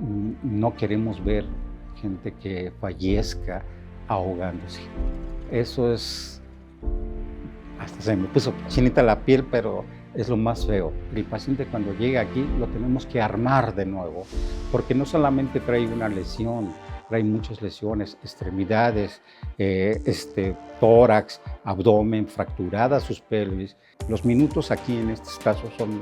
no queremos ver gente que fallezca ahogándose. Eso es, hasta se me puso chinita la piel, pero es lo más feo. El paciente cuando llega aquí lo tenemos que armar de nuevo, porque no solamente trae una lesión, trae muchas lesiones, extremidades, tórax, abdomen, fracturadas sus pelvis. Los minutos aquí en estos casos son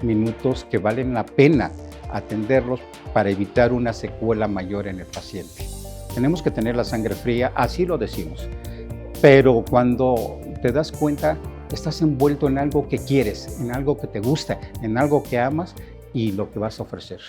minutos que valen la pena atenderlos para evitar una secuela mayor en el paciente. Tenemos que tener la sangre fría, así lo decimos, pero cuando te das cuenta, estás envuelto en algo que quieres, en algo que te gusta, en algo que amas y lo que vas a ofrecer.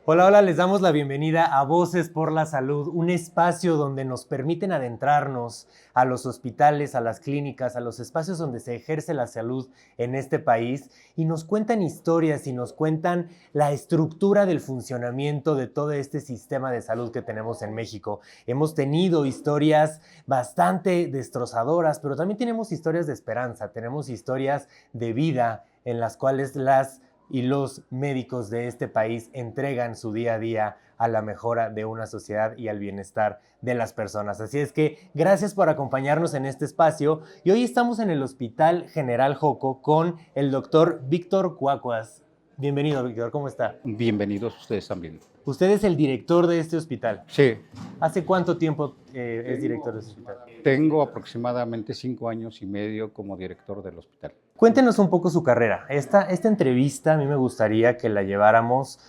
Hola, hola, les damos la bienvenida a Voces por la Salud, un espacio donde nos permiten adentrarnos a los hospitales, a las clínicas, a los espacios donde se ejerce la salud en este país y nos cuentan historias y nos cuentan la estructura del funcionamiento de todo este sistema de salud que tenemos en México. Hemos tenido historias bastante destrozadoras, pero también tenemos historias de esperanza, tenemos historias de vida en las cuales las y los médicos de este país entregan su día a día a la mejora de una sociedad y al bienestar de las personas. Así es que gracias por acompañarnos en este espacio y hoy estamos en el Hospital General Joco con el doctor Víctor Cuacuas. Bienvenido, Víctor, ¿cómo está? Bienvenidos ustedes también. Usted es el director de este hospital. Sí. ¿Hace cuánto tiempo es director de este hospital? Tengo aproximadamente 5 años y medio como director del hospital. Cuéntenos un poco su carrera. Esta entrevista a mí me gustaría que la lleváramos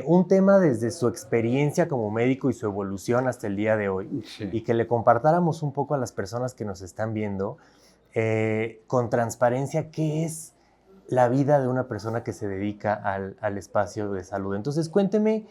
un tema desde su experiencia como médico y su evolución hasta el día de hoy, Sí. y que le compartáramos un poco a las personas que nos están viendo con transparencia qué es la vida de una persona que se dedica al espacio de salud. Entonces cuénteme,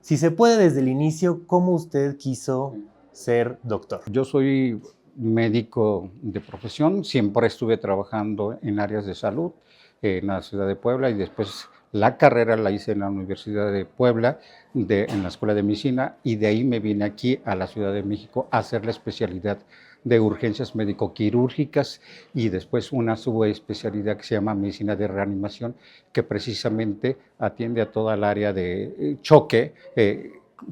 si se puede desde el inicio, cómo usted quiso ser doctor. Yo soy médico de profesión, siempre estuve trabajando en áreas de salud en la ciudad de Puebla y después la carrera la hice en la Universidad de Puebla, en la Escuela de Medicina, y de ahí me vine aquí a la Ciudad de México a hacer la especialidad de urgencias médico-quirúrgicas y después una subespecialidad que se llama medicina de reanimación, que precisamente atiende a toda el área de choque,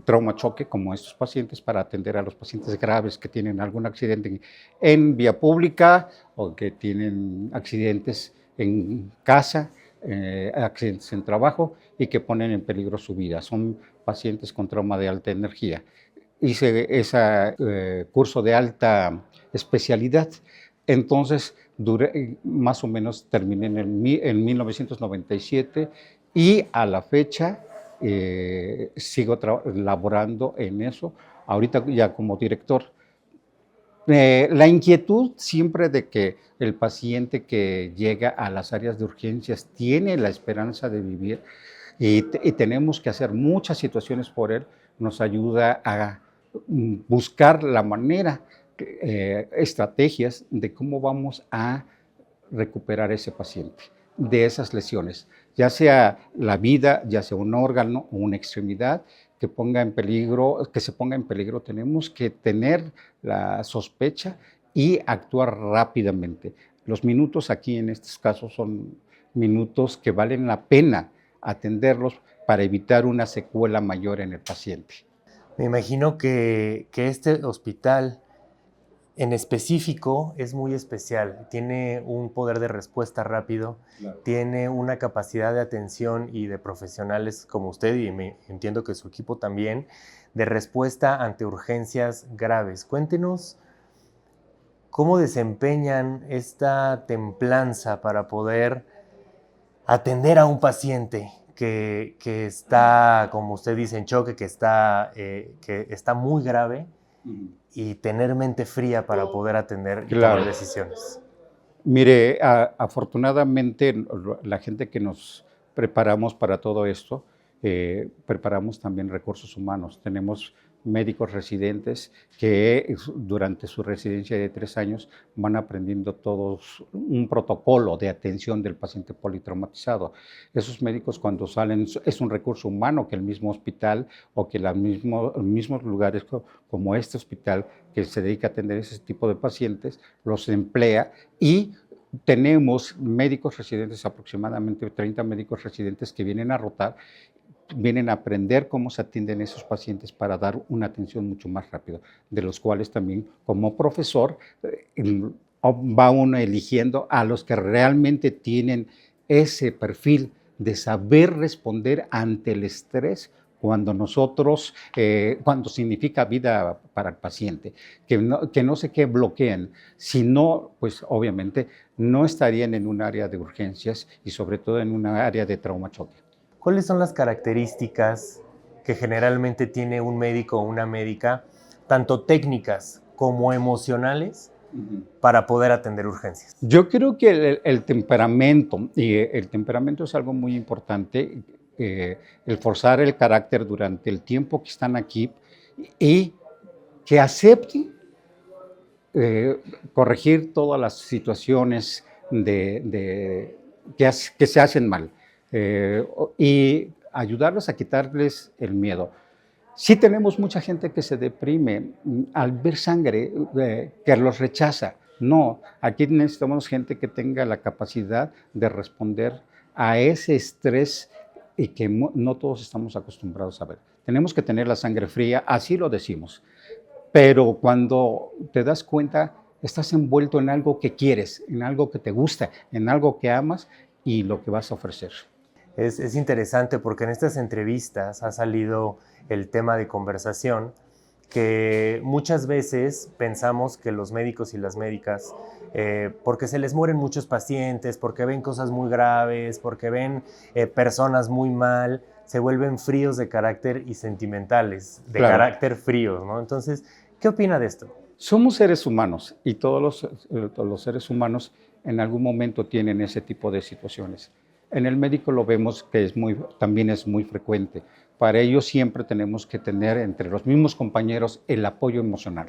trauma choque, como estos pacientes, para atender a los pacientes graves que tienen algún accidente en vía pública o que tienen accidentes en casa, accidentes en trabajo y que ponen en peligro su vida. Son pacientes con trauma de alta energía. Hice ese curso de alta especialidad, entonces más o menos terminé en 1997 y a la fecha sigo laborando en eso, ahorita ya como director. La inquietud siempre de que el paciente que llega a las áreas de urgencias tiene la esperanza de vivir y tenemos que hacer muchas situaciones por él, nos ayuda a buscar la manera, estrategias de cómo vamos a recuperar a ese paciente de esas lesiones, ya sea la vida, ya sea un órgano o una extremidad que se ponga en peligro, tenemos que tener la sospecha y actuar rápidamente. Los minutos aquí en estos casos son minutos que valen la pena atenderlos para evitar una secuela mayor en el paciente. Me imagino que este hospital en específico es muy especial, tiene un poder de respuesta rápido, claro. Tiene una capacidad de atención y de profesionales como usted, y me entiendo que su equipo también, de respuesta ante urgencias graves. Cuéntenos cómo desempeñan esta templanza para poder atender a un paciente que está, como usted dice, en choque, que está muy grave, y tener mente fría para poder atender y tomar decisiones. Mire, afortunadamente la gente que nos preparamos para todo esto, preparamos también recursos humanos. Tenemos médicos residentes que durante su residencia de 3 años van aprendiendo todos un protocolo de atención del paciente politraumatizado. Esos médicos cuando salen es un recurso humano que el mismo hospital o que los mismos lugares como este hospital que se dedica a atender ese tipo de pacientes los emplea y tenemos médicos residentes, aproximadamente 30 médicos residentes que vienen a rotar, vienen a aprender cómo se atienden esos pacientes para dar una atención mucho más rápida, de los cuales también como profesor va uno eligiendo a los que realmente tienen ese perfil de saber responder ante el estrés cuando significa vida para el paciente, que no se que bloqueen, sino, pues obviamente no estarían en un área de urgencias y sobre todo en una área de trauma choque. ¿Cuáles son las características que generalmente tiene un médico o una médica, tanto técnicas como emocionales, para poder atender urgencias? Yo creo que el temperamento, y el temperamento es algo muy importante, el forzar el carácter durante el tiempo que están aquí y que acepten corregir todas las situaciones que se hacen mal y ayudarlos a quitarles el miedo. Sí tenemos mucha gente que se deprime al ver sangre, que los rechaza. No, aquí necesitamos gente que tenga la capacidad de responder a ese estrés y que no todos estamos acostumbrados a ver. Tenemos que tener la sangre fría, así lo decimos. Pero cuando te das cuenta, estás envuelto en algo que quieres, en algo que te gusta, en algo que amas y lo que vas a ofrecer. Es interesante porque en estas entrevistas ha salido el tema de conversación que muchas veces pensamos que los médicos y las médicas, porque se les mueren muchos pacientes, porque ven cosas muy graves, porque ven personas muy mal, se vuelven fríos de carácter y sentimentales, de Claro. carácter fríos, ¿no? Entonces, ¿qué opina de esto? Somos seres humanos y todos los seres humanos en algún momento tienen ese tipo de situaciones. En el médico lo vemos que también es muy frecuente. Para ello siempre tenemos que tener entre los mismos compañeros el apoyo emocional.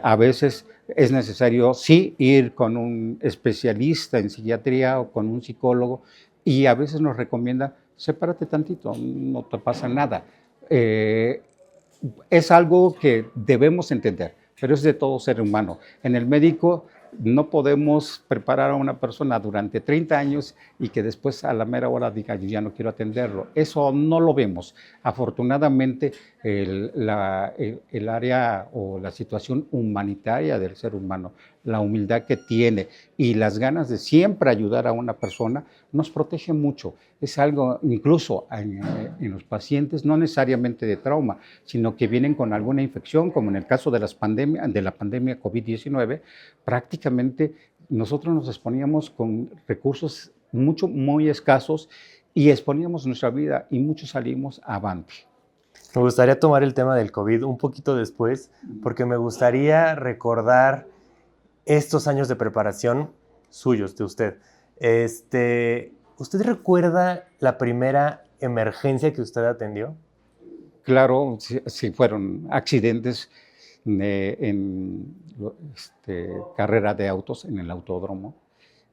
A veces es necesario sí ir con un especialista en psiquiatría o con un psicólogo y a veces nos recomienda sepárate tantito, no te pasa nada. Es algo que debemos entender, pero es de todo ser humano. En el médico no podemos preparar a una persona durante 30 años y que después a la mera hora diga, yo ya no quiero atenderlo. Eso no lo vemos. Afortunadamente, el área o la situación humanitaria del ser humano, la humildad que tiene y las ganas de siempre ayudar a una persona, nos protege mucho. Es algo, incluso en los pacientes, no necesariamente de trauma, sino que vienen con alguna infección, como en el caso de la pandemia COVID-19, prácticamente nosotros nos exponíamos con recursos muy escasos y exponíamos nuestra vida y muchos salimos avante. Me gustaría tomar el tema del COVID un poquito después, porque me gustaría recordar estos años de preparación suyos, de usted. ¿Usted recuerda la primera emergencia que usted atendió? Claro, sí fueron accidentes en carrera de autos en el autódromo.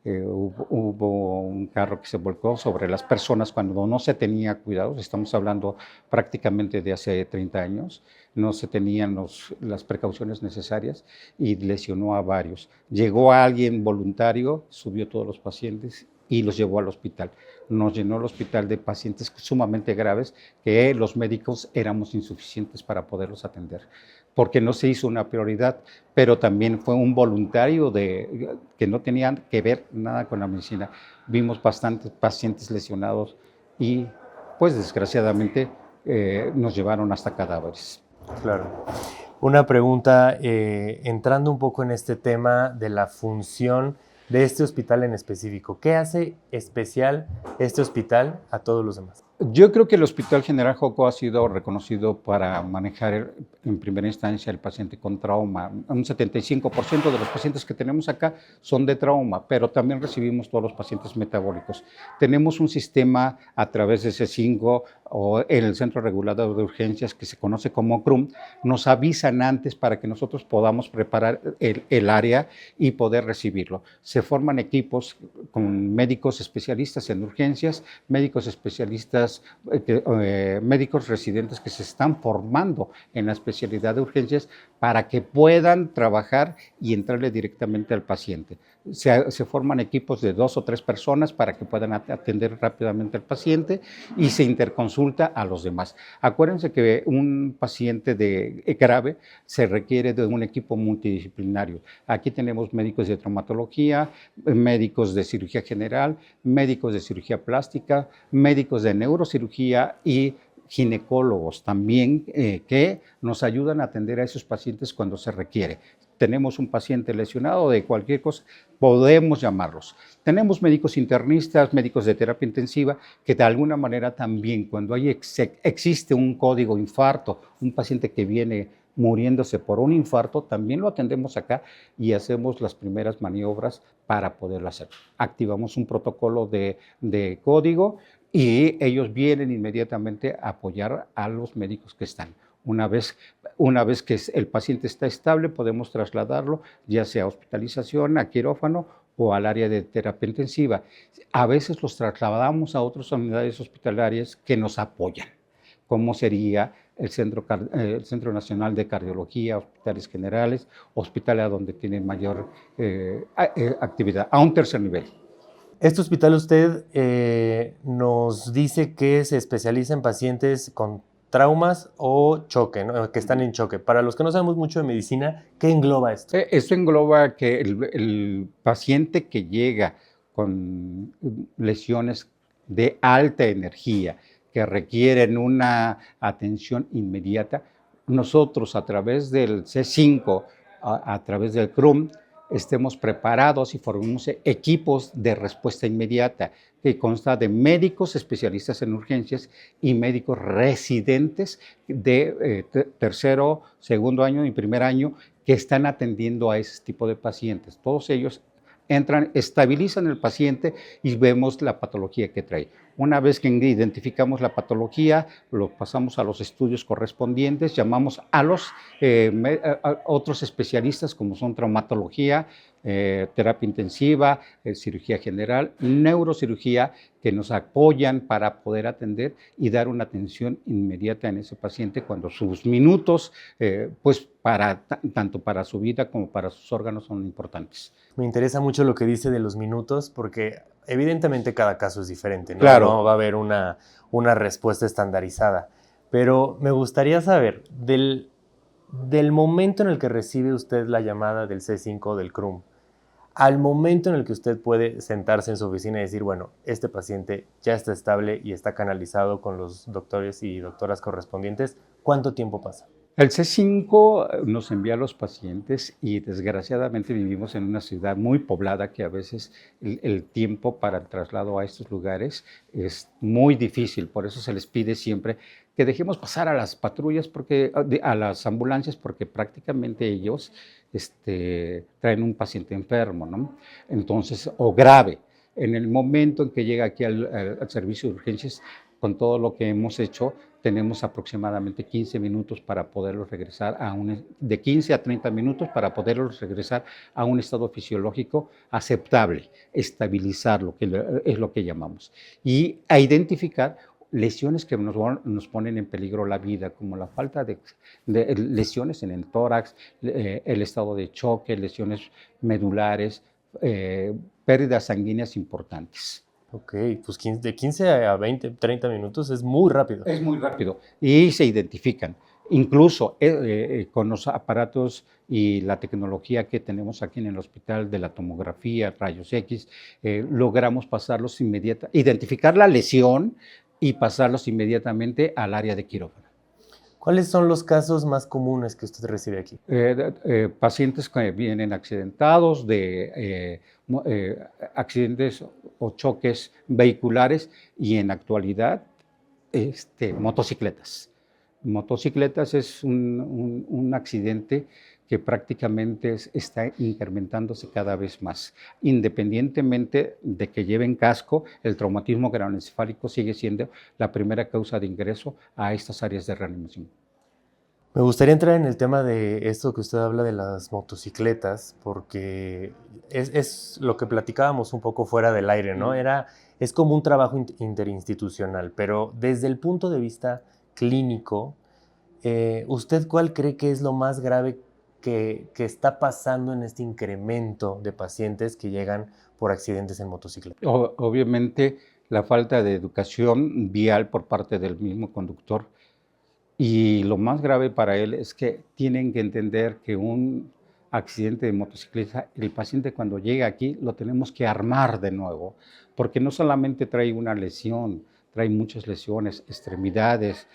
Hubo un carro que se volcó sobre las personas cuando no se tenía cuidado, estamos hablando prácticamente de hace 30 años, no se tenían las precauciones necesarias y lesionó a varios. Llegó a alguien voluntario, subió todos los pacientes y los llevó al hospital. Nos llenó el hospital de pacientes sumamente graves que los médicos éramos insuficientes para poderlos atender, porque no se hizo una prioridad, pero también fue un voluntario que no tenían que ver nada con la medicina. Vimos bastantes pacientes lesionados y, pues desgraciadamente, nos llevaron hasta cadáveres. Claro. Una pregunta, entrando un poco en este tema de la función de este hospital en específico. ¿Qué hace especial este hospital a todos los demás? Yo creo que el Hospital General Joco ha sido reconocido para manejar en primera instancia el paciente con trauma. Un 75% de los pacientes que tenemos acá son de trauma, pero también recibimos todos los pacientes metabólicos. Tenemos un sistema a través de C5 o en el Centro Regulador de Urgencias que se conoce como CRUM. Nos avisan antes para que nosotros podamos preparar el área y poder recibirlo. Se forman equipos con médicos especialistas en urgencias, médicos especialistas, médicos residentes que se están formando en la especialidad de urgencias para que puedan trabajar y entrarle directamente al paciente. Se forman equipos de 2 o 3 personas para que puedan atender rápidamente al paciente y se interconsulta a los demás. Acuérdense que un paciente grave se requiere de un equipo multidisciplinario. Aquí tenemos médicos de traumatología, médicos de cirugía general, médicos de cirugía plástica, médicos de neurocirugía y ginecólogos también que nos ayudan a atender a esos pacientes cuando se requiere. Tenemos un paciente lesionado de cualquier cosa, podemos llamarlos. Tenemos médicos internistas, médicos de terapia intensiva, que de alguna manera también cuando existe un código infarto, un paciente que viene muriéndose por un infarto, también lo atendemos acá y hacemos las primeras maniobras para poderlo hacer. Activamos un protocolo de código y ellos vienen inmediatamente a apoyar a los médicos que están. Una vez que el paciente está estable, podemos trasladarlo ya sea a hospitalización, a quirófano o al área de terapia intensiva. A veces los trasladamos a otras unidades hospitalarias que nos apoyan, como sería el Centro Nacional de Cardiología, hospitales generales, hospitales donde tienen mayor actividad, a un tercer nivel. Este hospital usted nos dice que se especializa en pacientes con traumas o choque, ¿no? Que están en choque. Para los que no sabemos mucho de medicina, ¿qué engloba esto? Esto engloba que el paciente que llega con lesiones de alta energía, que requieren una atención inmediata, nosotros a través del C5, a través del CRUM, estemos preparados y formemos equipos de respuesta inmediata que consta de médicos especialistas en urgencias y médicos residentes de tercero, segundo año y primer año que están atendiendo a ese tipo de pacientes. Todos ellos entran, estabilizan el paciente y vemos la patología que trae. Una vez que identificamos la patología, lo pasamos a los estudios correspondientes, llamamos a los otros especialistas como son traumatología, terapia intensiva, cirugía general, neurocirugía, que nos apoyan para poder atender y dar una atención inmediata en ese paciente cuando sus minutos, pues tanto para su vida como para sus órganos son importantes. Me interesa mucho lo que dice de los minutos porque evidentemente cada caso es diferente, ¿no? Claro. No va a haber una respuesta estandarizada. Pero me gustaría saber, del momento en el que recibe usted la llamada del C5 del CRUM, al momento en el que usted puede sentarse en su oficina y decir, bueno, este paciente ya está estable y está canalizado con los doctores y doctoras correspondientes, ¿cuánto tiempo pasa? El C5 nos envía a los pacientes y desgraciadamente vivimos en una ciudad muy poblada que a veces el tiempo para el traslado a estos lugares es muy difícil, por eso se les pide siempre que dejemos pasar a las patrullas, a las ambulancias, porque prácticamente ellos traen un paciente enfermo, ¿no? Entonces, o grave. En el momento en que llega aquí al servicio de urgencias, con todo lo que hemos hecho, tenemos aproximadamente 15 minutos para poderlos regresar de 15 a 30 minutos para poderlos regresar a un estado fisiológico aceptable, estabilizarlo, que es lo que llamamos, y a identificar lesiones que nos ponen en peligro la vida, como la falta de lesiones en el tórax, el estado de choque, lesiones medulares, pérdidas sanguíneas importantes. Ok, pues de 15 a 20, 30 minutos es muy rápido. Es muy rápido y se identifican. Incluso con los aparatos y la tecnología que tenemos aquí en el hospital de la tomografía, rayos X, logramos pasarlos identificar la lesión y pasarlos inmediatamente al área de quirófano. ¿Cuáles son los casos más comunes que usted recibe aquí? Pacientes que vienen accidentados de accidentes o choques vehiculares y en actualidad motocicletas. Motocicletas es un accidente que prácticamente está incrementándose cada vez más. Independientemente de que lleven casco, el traumatismo craneoencefálico sigue siendo la primera causa de ingreso a estas áreas de reanimación. Me gustaría entrar en el tema de esto que usted habla de las motocicletas, porque es lo que platicábamos un poco fuera del aire, ¿no? Es como un trabajo interinstitucional, pero desde el punto de vista clínico, ¿usted cuál cree que es lo más grave que está pasando en este incremento de pacientes que llegan por accidentes en motocicleta? Obviamente, la falta de educación vial por parte del mismo conductor. Y lo más grave para él es que tienen que entender que un accidente de motocicleta, el paciente cuando llega aquí lo tenemos que armar de nuevo, porque no solamente trae una lesión, trae muchas lesiones, extremidades,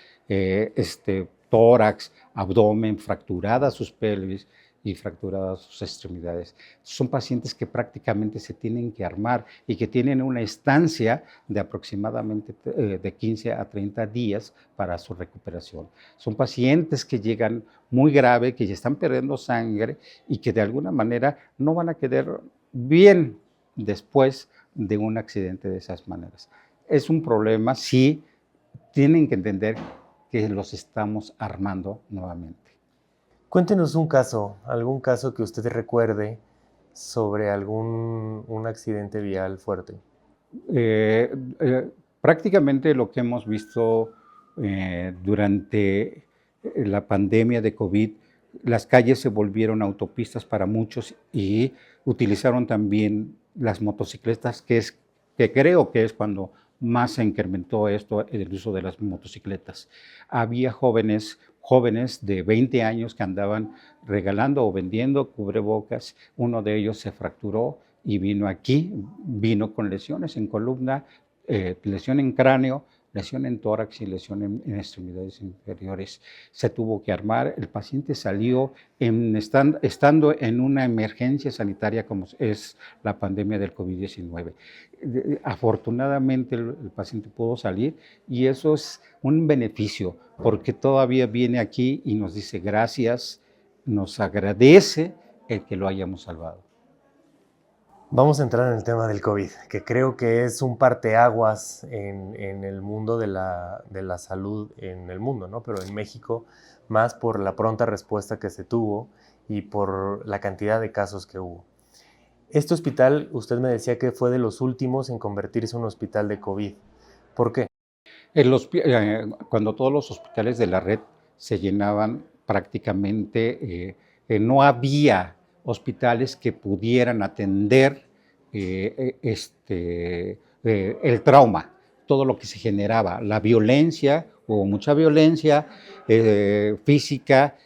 tórax, abdomen, fracturadas sus pelvis y fracturadas sus extremidades. Son pacientes que prácticamente se tienen que armar y que tienen una estancia de aproximadamente de 15 a 30 días para su recuperación. Son pacientes que llegan muy grave, que ya están perdiendo sangre y que de alguna manera no van a quedar bien después de un accidente de esas maneras. Es un problema, sí, tienen que entender que los estamos armando nuevamente. Cuéntenos algún caso que usted recuerde sobre un accidente vial fuerte. Eh, Prácticamente lo que hemos visto durante la pandemia de COVID, las calles se volvieron autopistas para muchos y utilizaron también las motocicletas, que creo que es cuando más se incrementó esto, el uso de las motocicletas. Había jóvenes de 20 años que andaban regalando o vendiendo cubrebocas. Uno de ellos se fracturó y vino con lesiones en columna, lesión en cráneo, lesión en tórax y lesión en extremidades inferiores. Se tuvo que armar, el paciente salió estando en una emergencia sanitaria como es la pandemia del COVID-19. Afortunadamente el paciente pudo salir y eso es un beneficio porque todavía viene aquí y nos dice gracias, nos agradece el que lo hayamos salvado. Vamos a entrar en el tema del COVID, que creo que es un parteaguas en el mundo de la salud en el mundo, ¿no? Pero en México, más por la pronta respuesta que se tuvo y por la cantidad de casos que hubo. Este hospital, usted me decía que fue de los últimos en convertirse en un hospital de COVID. ¿Por qué? Cuando todos los hospitales de la red se llenaban prácticamente, no había hospitales que pudieran atender el trauma, todo lo que se generaba, la violencia, hubo mucha violencia física,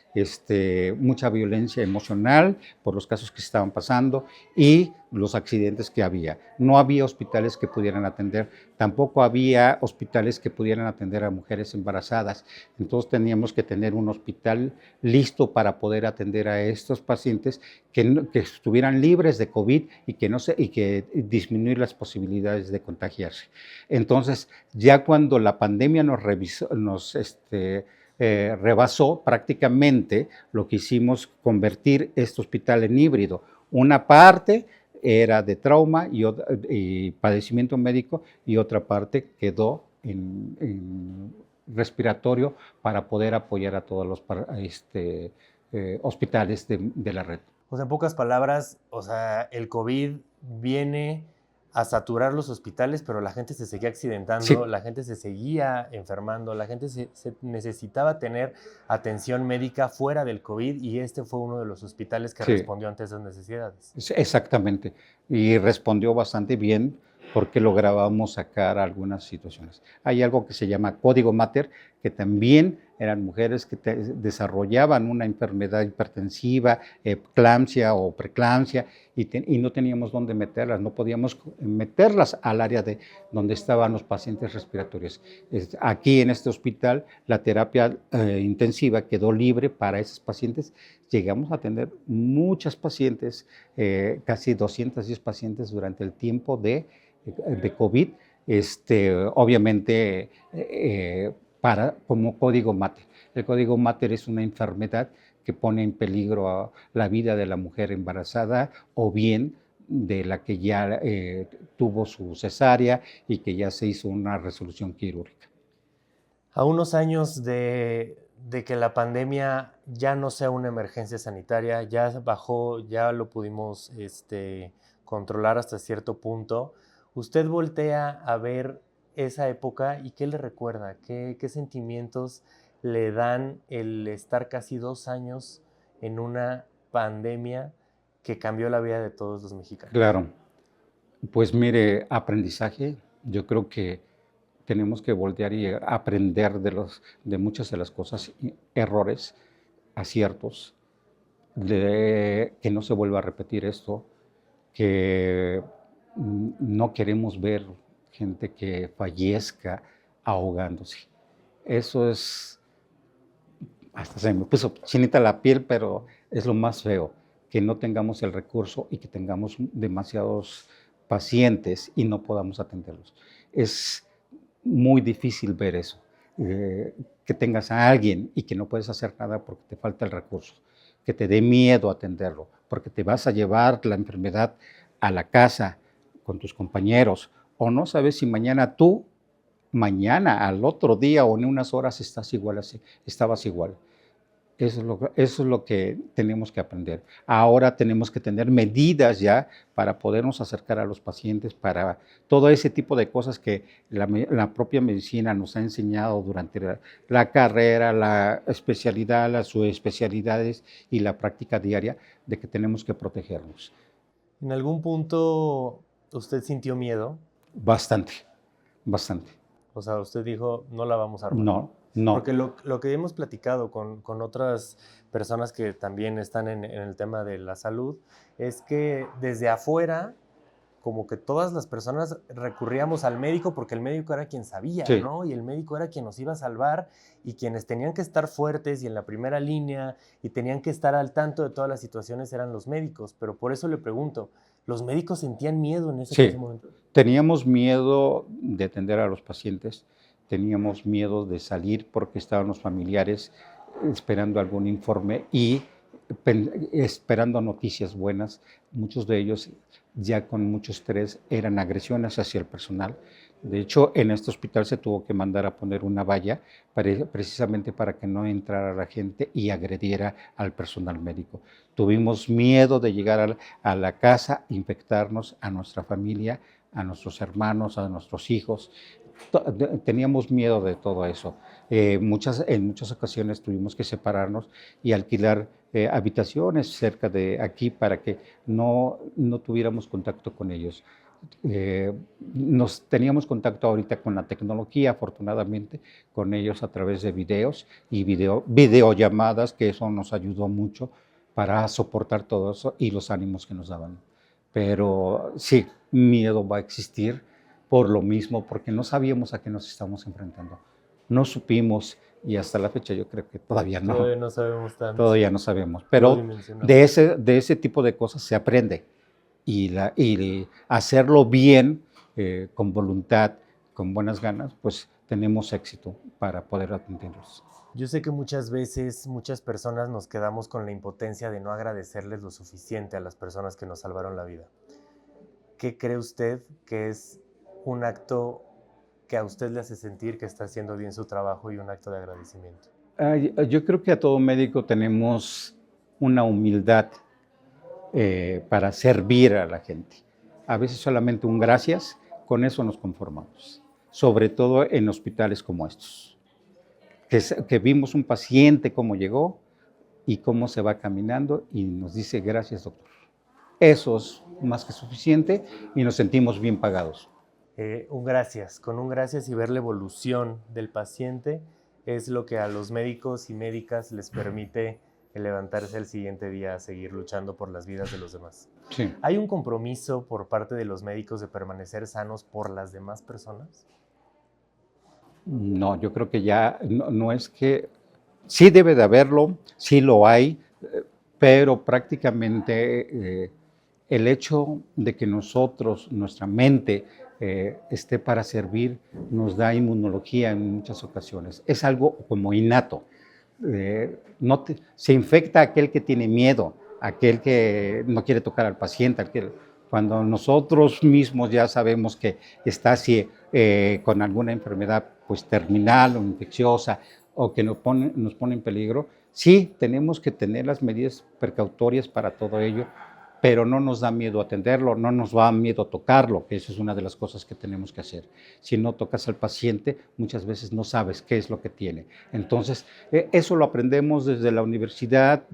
mucha violencia emocional por los casos que se estaban pasando y los accidentes que había. No había hospitales que pudieran atender, tampoco había hospitales que pudieran atender a mujeres embarazadas. Entonces teníamos que tener un hospital listo para poder atender a estos pacientes que estuvieran libres de COVID y que disminuir las posibilidades de contagiarse. Entonces, ya cuando la pandemia rebasó, prácticamente lo que hicimos convertir este hospital en híbrido. Una parte era de trauma y padecimiento médico y otra parte quedó en respiratorio para poder apoyar a todos los hospitales de la red. O sea, en pocas palabras, o sea, el COVID viene a saturar los hospitales, pero la gente se seguía accidentando, sí. La gente se seguía enfermando, la gente se necesitaba tener atención médica fuera del COVID y este fue uno de los hospitales que respondió ante esas necesidades. Exactamente, y respondió bastante bien porque lográbamos sacar algunas situaciones. Hay algo que se llama código Mater, que también eran mujeres que desarrollaban una enfermedad hipertensiva, eclampsia o preeclampsia, y no teníamos dónde meterlas, no podíamos meterlas al área de donde estaban los pacientes respiratorios. Aquí en este hospital, la terapia intensiva quedó libre para esos pacientes. Llegamos a tener muchas pacientes, casi 210 pacientes durante el tiempo de COVID, obviamente como código Mater. El código Mater es una enfermedad que pone en peligro a la vida de la mujer embarazada o bien de la que ya tuvo su cesárea y que ya se hizo una resolución quirúrgica. A unos años de que la pandemia ya no sea una emergencia sanitaria, ya bajó, ya lo pudimos controlar hasta cierto punto, ¿usted voltea a ver esa época y qué le recuerda? ¿Qué sentimientos le dan el estar casi 2 años en una pandemia que cambió la vida de todos los mexicanos? Claro, pues mire, aprendizaje, yo creo que tenemos que voltear y aprender de muchas de las cosas, errores, aciertos, de que no se vuelva a repetir esto, que no queremos ver gente que fallezca ahogándose. Eso es, hasta se me puso chinita la piel, pero es lo más feo, que no tengamos el recurso y que tengamos demasiados pacientes y no podamos atenderlos. Es muy difícil ver eso, que tengas a alguien y que no puedes hacer nada porque te falta el recurso, que te dé miedo atenderlo, porque te vas a llevar la enfermedad a la casa con tus compañeros, o no sabes si mañana, al otro día o en unas horas estabas igual. Eso es lo que tenemos que aprender. Ahora tenemos que tener medidas ya para podernos acercar a los pacientes, para todo ese tipo de cosas que la propia medicina nos ha enseñado durante la carrera, la especialidad, las subespecialidades y la práctica diaria, de que tenemos que protegernos. ¿En algún punto usted sintió miedo? Bastante, bastante. O sea, usted dijo, no la vamos a armar. No. Porque lo que hemos platicado con otras personas que también están en el tema de la salud es que desde afuera, como que todas las personas recurríamos al médico porque el médico era quien sabía, Sí. ¿no? Y el médico era quien nos iba a salvar y quienes tenían que estar fuertes y en la primera línea y tenían que estar al tanto de todas las situaciones eran los médicos. Pero por eso le pregunto, ¿los médicos sentían miedo en ese momento? Teníamos miedo de atender a los pacientes, teníamos miedo de salir porque estaban los familiares esperando algún informe y esperando noticias buenas. Muchos de ellos, ya con mucho estrés, eran agresiones hacia el personal. De hecho, en este hospital se tuvo que mandar a poner una valla precisamente para que no entrara la gente y agrediera al personal médico. Tuvimos miedo de llegar a la casa, infectarnos a nuestra familia, a nuestros hermanos, a nuestros hijos. Teníamos miedo de todo eso. En muchas ocasiones tuvimos que separarnos y alquilar habitaciones cerca de aquí para que no tuviéramos contacto con ellos. Teníamos contacto ahorita con la tecnología, afortunadamente, con ellos a través de videos y videollamadas, que eso nos ayudó mucho para soportar todo eso y los ánimos que nos daban. Pero sí, miedo va a existir por lo mismo, porque no sabíamos a qué nos estamos enfrentando. No supimos y hasta la fecha yo creo que todavía no. Todavía no sabemos tanto. Todavía no sabemos, pero de ese tipo de cosas se aprende y hacerlo bien, con voluntad, con buenas ganas, pues tenemos éxito para poder atenderlos. Yo sé que muchas veces muchas personas nos quedamos con la impotencia de no agradecerles lo suficiente a las personas que nos salvaron la vida. ¿Qué cree usted que es un acto que a usted le hace sentir que está haciendo bien su trabajo y un acto de agradecimiento? Yo creo que a todo médico tenemos una humildad para servir a la gente. A veces solamente un gracias, con eso nos conformamos, sobre todo en hospitales como estos, que vimos un paciente cómo llegó y cómo se va caminando y nos dice gracias, doctor. Eso es más que suficiente y nos sentimos bien pagados. Un gracias, con un gracias y ver la evolución del paciente es lo que a los médicos y médicas les permite levantarse el siguiente día a seguir luchando por las vidas de los demás. Sí. ¿Hay un compromiso por parte de los médicos de permanecer sanos por las demás personas? No, yo creo que ya no es que... Sí debe de haberlo, sí lo hay, pero prácticamente el hecho de que nosotros, nuestra mente, esté para servir, nos da inmunología en muchas ocasiones. Es algo como innato. Se infecta aquel que tiene miedo, aquel que no quiere tocar al paciente, cuando nosotros mismos ya sabemos que está así, con alguna enfermedad pues, terminal o infecciosa o que nos pone en peligro, sí tenemos que tener las medidas precautorias para todo ello, pero no nos da miedo atenderlo, no nos da miedo tocarlo, que eso es una de las cosas que tenemos que hacer. Si no tocas al paciente, muchas veces no sabes qué es lo que tiene. Entonces, eso lo aprendemos desde la universidad,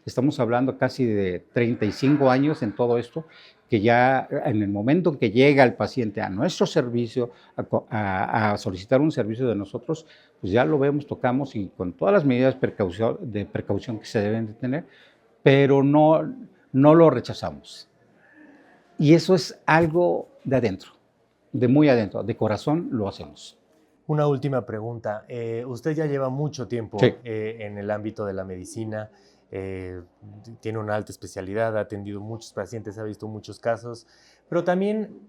estamos hablando casi de 35 años en todo esto, que ya en el momento en que llega el paciente a nuestro servicio, a solicitar un servicio de nosotros, pues ya lo vemos, tocamos y con todas las medidas de precaución que se deben de tener, pero no lo rechazamos. Y eso es algo de adentro, de muy adentro, de corazón lo hacemos. Una última pregunta. Usted ya lleva mucho tiempo Sí. En el ámbito de la medicina, tiene una alta especialidad, ha atendido muchos pacientes, ha visto muchos casos, pero también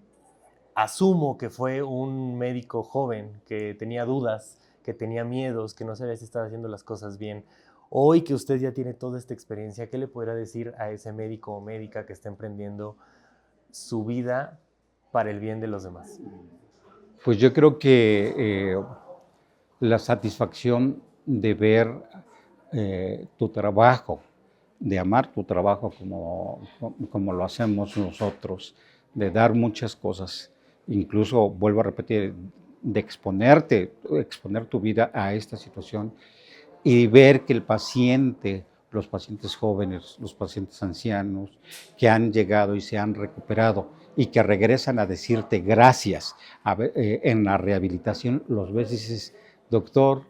asumo que fue un médico joven que tenía dudas, que tenía miedos, que no sabía si estaba haciendo las cosas bien. Hoy que usted ya tiene toda esta experiencia, ¿qué le podrá decir a ese médico o médica que está emprendiendo su vida para el bien de los demás? Pues yo creo que la satisfacción de ver tu trabajo, de amar tu trabajo como lo hacemos nosotros, de dar muchas cosas, incluso, vuelvo a repetir, de exponer tu vida a esta situación y ver que los pacientes jóvenes, los pacientes ancianos, que han llegado y se han recuperado y que regresan a decirte gracias en la rehabilitación, los ves y dices, doctor,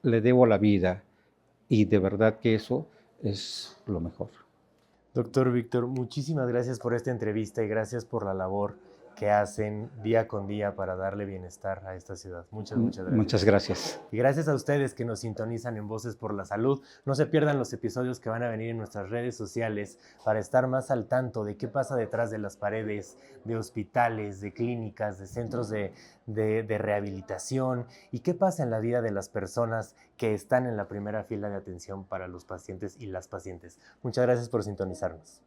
le debo la vida, y de verdad que eso es lo mejor. Doctor Víctor, muchísimas gracias por esta entrevista y gracias por la labor que hacen día con día para darle bienestar a esta ciudad. Muchas gracias. Muchas gracias. Y gracias a ustedes que nos sintonizan en Voces por la Salud. No se pierdan los episodios que van a venir en nuestras redes sociales para estar más al tanto de qué pasa detrás de las paredes de hospitales, de clínicas, de centros de rehabilitación y qué pasa en la vida de las personas que están en la primera fila de atención para los pacientes y las pacientes. Muchas gracias por sintonizarnos.